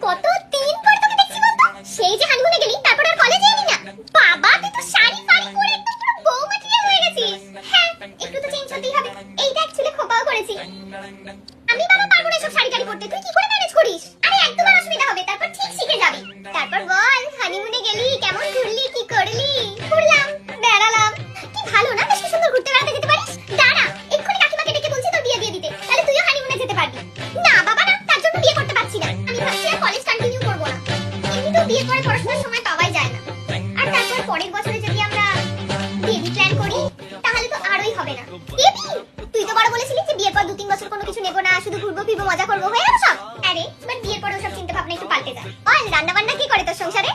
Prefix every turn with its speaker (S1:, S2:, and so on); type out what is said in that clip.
S1: কত দিন পর তোকে দেখছি বলতো? সেই যে হানিমুনে গেলি তারপর আর কলেজে এলি না। বাবা তুই তো শাড়ি ফাড়ি পরে একদম পুরো বউ ম্যাটেরিয়াল হয়ে গেছিস। হ্যাঁ একটু তো চেঞ্জ হতেই হবে। এই দেখ চুলে খোপাও করেছি। আমি বাবা পারবো না সব শাড়ি টাড়ি পরতে, তুই কি করে ম্যানেজ করিস? আরে একদম অসুবিধা হবে, তারপর ঠিক শিখে যাবি। তারপর বল হানিমুনে গেলি, কেমন ঘুরলি, কি করলি? ঘুরলাম, বেড়ালাম। কি ভালো না, বেশ কি সুন্দর ঘুরতে বেড়াতে যেতে পারিস। দাঁড়া এক্ষুনি কাকিমাকে ডেকে বলছি তোর বিয়ে দিয়ে দিতে, তাহলে তুইও হানিমুনে যেতে পারবি। না বাবা না, তার জন্য বিয়ে করতে পারছি না। আমি ভাবছি আর কলেজ কন্টিনিউ করব না। এমনিতেও বিয়ের পরে পড়াশোনার সময় পাওয়াই যায় না। আর তারপর পরের বছরে যদি আমরা বেবি প্ল্যান করি তাহলে তো আরই হবে না। বেবি তুই তো বড় বলেছিলি যে বিয়ের পর 2-3 বছর কোনো কিছু নেব না, শুধু ঘুরবো ফিরবো মজা করবো, হয়ে গেল সব। আরে বাট বিয়ের পর ওসব চিন্তা ভাবনা একটু পাল্টে যায়। বল রান্না বান্না কি করে তোর সংসারে?